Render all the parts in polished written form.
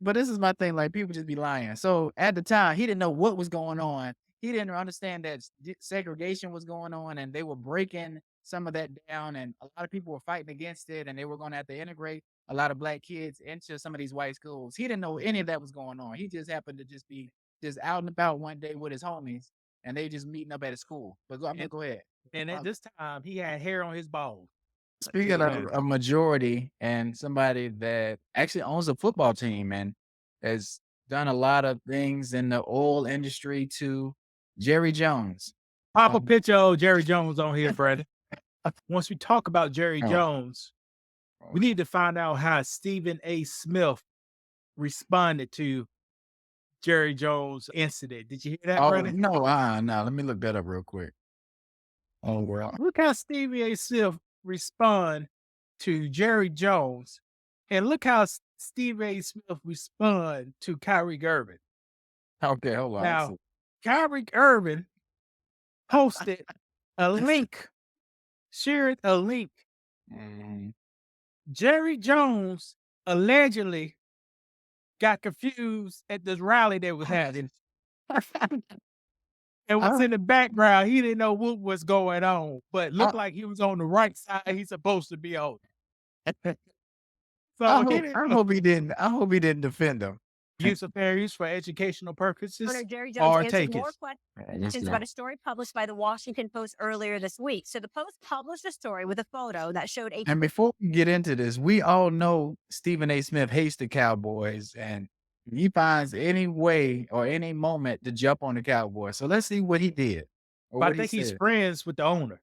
but this is my thing, like, people just be lying. So, at the time, he didn't know what was going on. He didn't understand that segregation was going on, and they were breaking some of that down, and a lot of people were fighting against it, and they were gonna have to integrate a lot of black kids into some of these white schools. He didn't know any of that was going on. He just happened to just be just out and about one day with his homies, and they just meeting up at a school. But go, I mean, And go ahead. and at this time, he had hair on his balls. Speaking You of know, a majority and somebody that actually owns a football team and has done a lot of things in the oil industry to Jerry Jones. pop a Um, picture of Jerry Jones on here, Brandon. Once we talk about Jerry oh, Jones, we oh, need to find out how Stephen A. Smith responded to Jerry Jones' incident. Did you hear that, oh, Brandon? no, no, let me look that up real quick. Oh, well, Look how Stephen A. Smith respond to Jerry Jones, and look how Stephen A. Smith respond to Kyrie Irving. okay, hold on. Let's Now, see. Kyrie Irving posted a link, shared a link. Mm, Jerry Jones allegedly got confused at this rally they was having and was I, in the background. He didn't know what was going on, but I, looked like he was on the right side he's supposed to be on. I So he hope, didn't I hope he didn't, I hope he didn't defend him. use of fair use for educational Owner purposes Jerry Jones or answered take more it. questions about a story published by the Washington Post earlier this week. So the Post published a story with a photo that showed a And before we get into this, we all know Stephen A. Smith hates the Cowboys and he finds any way or any moment to jump on the Cowboys. So let's see what he did or But I what he think he's said. friends with the owner.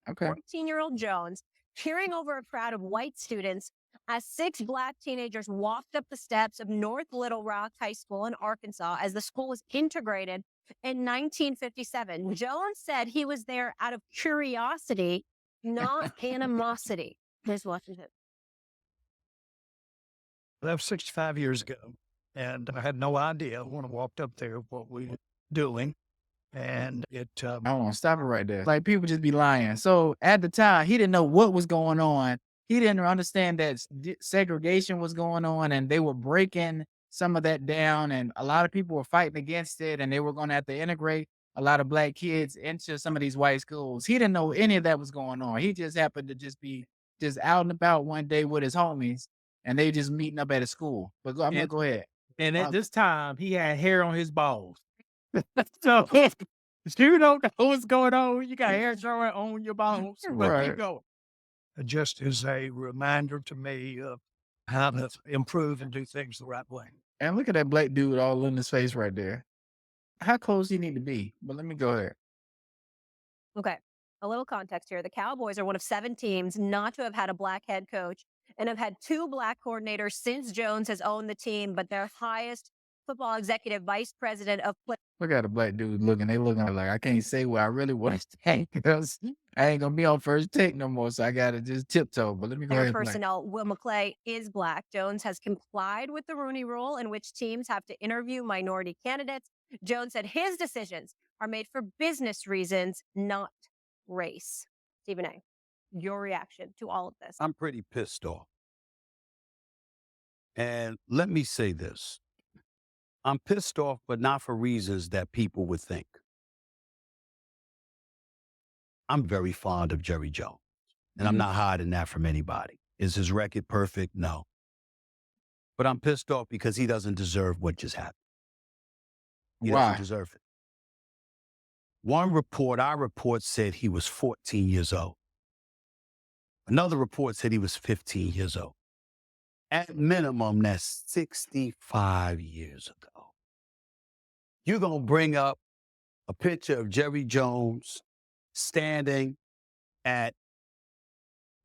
Okay. 14-year-old Jones peering over a crowd of white students as six black teenagers walked up the steps of North Little Rock High School in Arkansas as the school was integrated in 1957. Jones said he was there out of curiosity, not animosity. Here's Washington. That was 65 years ago. And I had no idea when I walked up there what we were doing. And I want to stop it right there. Like people just be lying. So at the time, he didn't know what was going on. He didn't understand that segregation was going on and they were breaking some of that down. And a lot of people were fighting against it and they were going to have to integrate a lot of black kids into some of these white schools. He didn't know any of that was going on. He just happened to just be just out and about one day with his homies and they just meeting up at a school. But I'm going to And go ahead. and at Uh, this time, he had hair on his balls. So you don't know what's going on. You got hair growing on your balls, but keep right. going. just as a reminder to me of how to improve and do things the right way. And look at that black dude all in his face right there. How close do you need to be? But let me go ahead. Okay. A little context here. The Cowboys are one of 7 teams not to have had a black head coach and have had 2 black coordinators since Jones has owned the team, but their highest football executive vice president of Look at the black dude looking. They looking like I can't say what I really want to say because I ain't gonna be on first take no more. So I gotta just tiptoe. But let me go player ahead and play. personnel, Will McClay, is black. Jones has complied with the Rooney Rule, in which teams have to interview minority candidates. Jones said his decisions are made for business reasons, not race. Stephen A., your reaction to all of this? I'm pretty pissed off. And let me say this. I'm pissed off, but not for reasons that people would think. I'm very fond of Jerry Jones, and I'm not hiding that from anybody. Is his record perfect? No. But I'm pissed off because he doesn't deserve what just happened. He doesn't Why? deserve it. Our report said he was 14 years old. Another report said he was 15 years old. At minimum, that's 65 years ago. You're going to bring up a picture of Jerry Jones standing at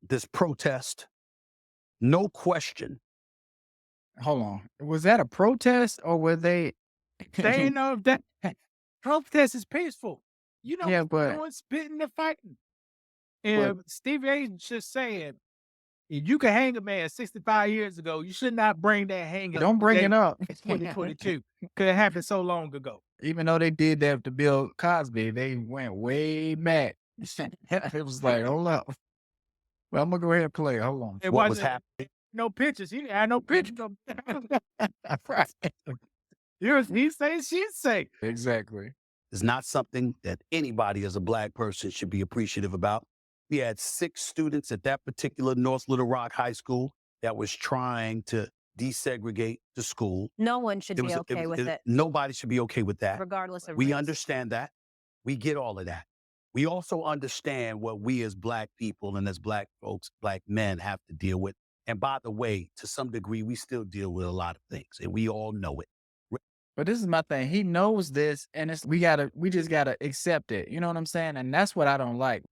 this protest. No question. Hold on. Was that a protest or were they? They ain't know if that protest is peaceful. You know, Yeah, but no one's spitting and fighting. but And Steve A. just saying, if you can hang a man 65 years ago, you should not bring that hang up don't bring it today up. in 2022 because it happened so long ago. Even though they did that to Bill Cosby, they went way back. It was like, hold up. Well, I'm gonna go ahead and play. Hold on. It What was wasn't happening? no pictures. He didn't have no pictures. He say, she say. Exactly. It's not something that anybody as a Black person should be appreciative about. We had 6 students at that particular North Little Rock High School that was trying to desegregate the school. No one should be okay with it, Nobody should be okay with that. regardless of We race. understand that. We get all of that. We also understand what we as Black people and as Black folks, Black men have to deal with. And by the way, to some degree, we still deal with a lot of things, and we all know it. But this is my thing. He knows this, and we just gotta accept it. You know what I'm saying? And that's what I don't like.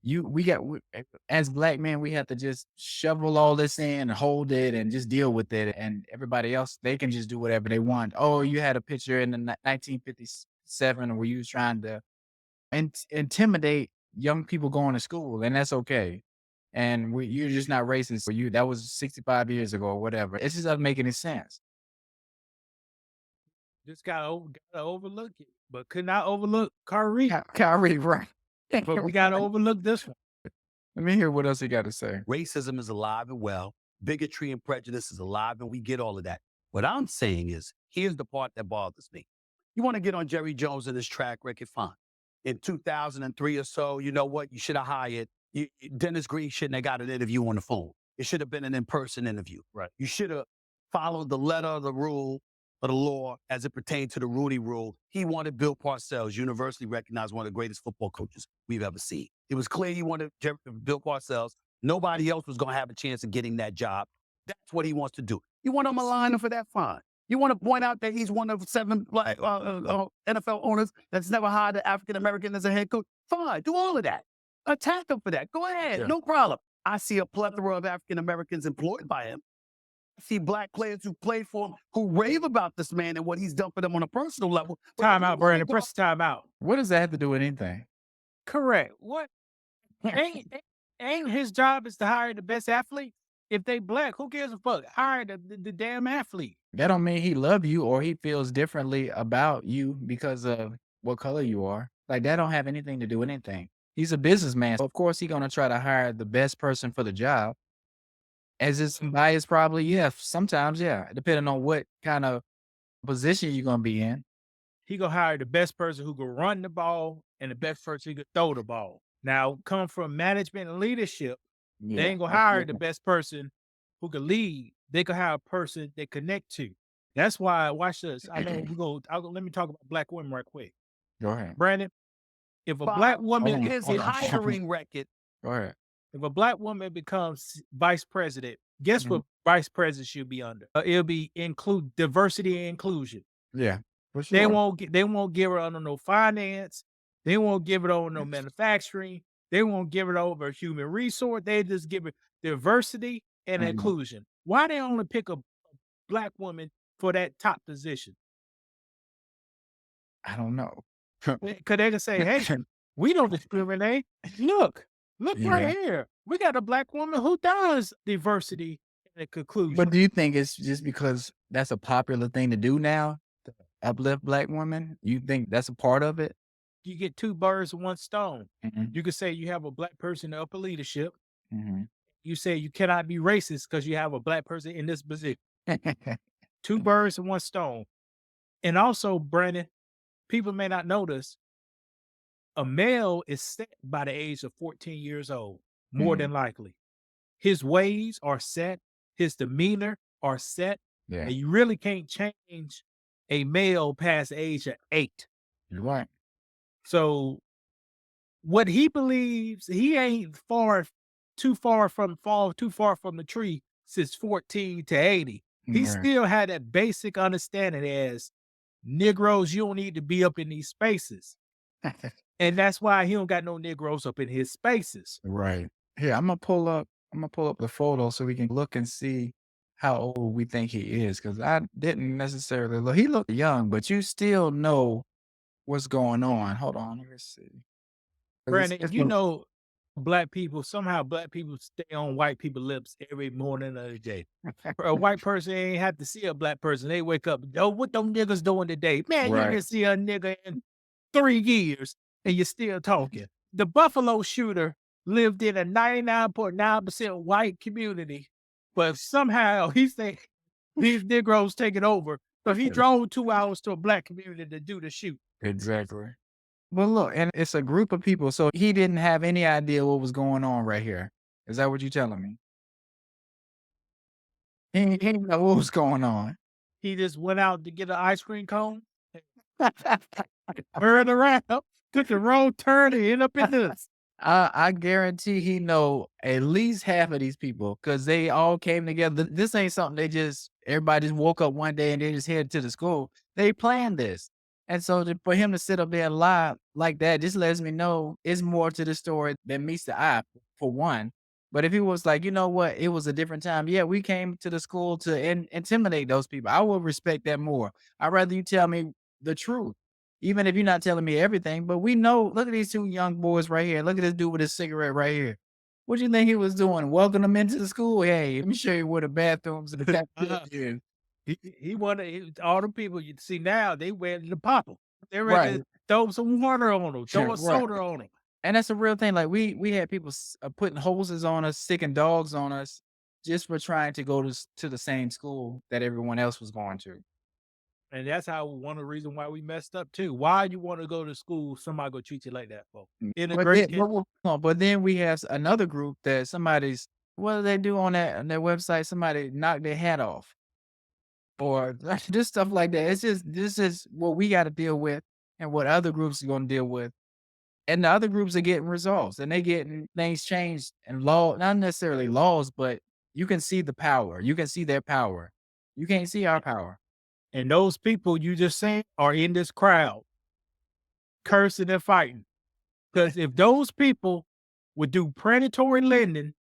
As Black men, we have to just shovel all this in and hold it and just deal with it. And everybody else, they can just do whatever they want. Oh, you had a picture in the 1957 where you was trying to intimidate young people going to school, and that's okay. And you're just not racist for you. That was 65 years ago or whatever. It just doesn't make any sense. Just gotta overlook it, but could not overlook Kyrie. Kyrie, right? But we gotta overlook this one. Let me hear what else he got to say. Racism is alive and well. Bigotry and prejudice is alive, and we get all of that. What I'm saying is, here's the part that bothers me. You want to get on Jerry Jones and his track record, fine. In 2003 or so, you know what? You should have hired Dennis Green. Shouldn't have got an interview on the phone. It should have been an in-person interview. Right. You should have followed the letter of the rule of the law as it pertained to the Rooney Rule. He wanted Bill Parcells, universally recognized one of the greatest football coaches we've ever seen. It was clear he wanted Bill Parcells. Nobody else was going to have a chance of getting that job. That's what he wants to do. You want to malign him for that? Fine. You want to point out that he's one of 7 Black NFL owners that's never hired an African American as a head coach? Fine. Do all of that. Attack him for that. Go ahead. Yeah. No problem. I see a plethora of African Americans employed by him. I see Black players who played for him who rave about this man and what he's done for them on a personal level. Time out, Brandon. Press the time out. What does that have to do with anything? Correct. What? ain't his job is to hire the best athlete? If they Black, who gives a fuck? Hire the damn athlete. That don't mean he love you or he feels differently about you because of what color you are. Like, that don't have anything to do with anything. He's a businessman. So of course, he's going to try to hire the best person for the job. As his bias probably, yeah, sometimes, yeah, depending on what kind of position you're going to be in. He gonna hire the best person who can run the ball and the best person who can throw the ball. Now, come from management and leadership, Yeah, they ain't gonna hire the best person who can lead. They can hire a person they connect to. That's why, watch this. I know let me talk about Black women right quick. Go ahead. Brandon, if a Bob, Black woman, his hiring record. Go ahead. if a Black woman becomes vice president, guess Mhm. what vice president should be under? It'll be include diversity and inclusion. Yeah. For They sure. won't give her under no finance. They won't give it over no manufacturing. They won't give it over human resource. They just give it diversity and Mhm. inclusion. Why they only pick a Black woman for that top position? I don't know. Because they can say, hey, we don't discriminate. Look Yeah. right here. We got a Black woman who does diversity and inclusion. But do you think it's just because that's a popular thing to do now? To uplift Black women? You think that's a part of it? You get 2 birds with 1 stone. Mhm. You could say you have a Black person in upper leadership. Mhm. You say you cannot be racist because you have a Black person in this position. 2 birds and 1 stone. And also, Brandon, people may not notice, a male is set by the age of 14 years old, more Mhm. than likely. His ways are set, his demeanor are set, Yeah. and you really can't change a male past the age of 8. You're right. So what he believes, he ain't too far from the tree since 14 to 80. He Right. still had that basic understanding as Negroes, you don't need to be up in these spaces. And that's why he don't got no Negroes up in his spaces. Right. Here, I'm gonna pull up the photo so we can look and see how old we think he is. Cause I didn't necessarily look. He looked young, but you still know what's going on. Hold on, let me see. 'Cause Brandon, it's you know, Black people stay on white people's lips every morning of the day. A white person ain't have to see a Black person. They wake up, oh, what them niggas doing today? Man, you Right. didn't see a nigga in 3 years and you're still talking. The Buffalo shooter lived in a 99.9% white community, but somehow he said these Negroes taking over So he drove 2 hours to a black community to do the shoot. Exactly. Well, look, and it's a group of people, so he didn't have any idea what was going on right here. Is that what you're telling me? He didn't know what was going on. He just went out to get an ice cream cone, turned around, took the wrong turn, and ended up in this. I guarantee he know at least half of these people because they all came together. This ain't something everybody just woke up one day and they just headed to the school. They planned this. And so for him to sit up there and lie like that just lets me know it's more to the story than meets the eye, for one. But if he was like, you know what, it was a different time. Yeah, we came to the school to intimidate those people. I would respect that more. I'd rather you tell me the truth. Even if you're not telling me everything, but we know, look at these two young boys right here. Look at this dude with his cigarette right here. What do you think he was doing? Welcoming them into the school? Hey, let me show you where the bathrooms and the cafeteria is. He wanted all the people you see now, they ready to pop them. They're ready Right. to throw some water on them, throw a Right. soda on them. And that's a real thing. Like we had people putting hoses on us, sticking dogs on us, just for trying to go to the same school that everyone else was going to. And that's how one of the reasons why we messed up too. Why you want to go to school, somebody go treat you like that, folks. But then we have another group that what do they do on their website? Somebody knocked their hat off. Or just stuff like that. This is what we got to deal with and what other groups are going to deal with. And the other groups are getting results and they getting things changed and not necessarily laws, but you can see the power. You can see their power. You can't see our power. And those people you just saying are in this crowd cursing and fighting. Because if those people would do predatory lending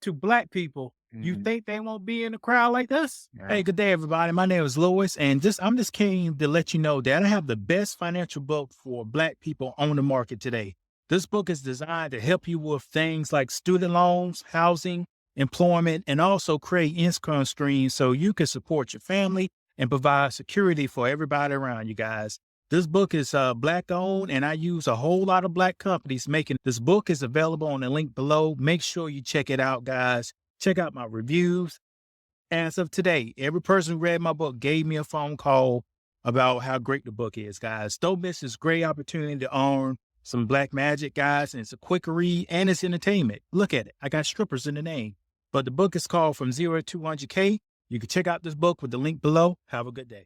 to black people, you think they won't be in a crowd like this? Yeah. Hey, good day, everybody. My name is Louis, and I'm just keen to let you know that I have the best financial book for black people on the market today. This book is designed to help you with things like student loans, housing, employment, and also create income streams so you can support your family and provide security for everybody around you guys. This book is black owned, and I use a whole lot of black companies making this book. Is available on the link below. Make sure you check it out, guys. Check out my reviews. As of today, every person who read my book gave me a phone call about how great the book is, guys. Don't miss this great opportunity to earn some black magic, guys. And it's a quick read and it's entertainment. Look at it. I got strippers in the name. But the book is called From Zero to 200K. You can check out this book with the link below. Have a good day.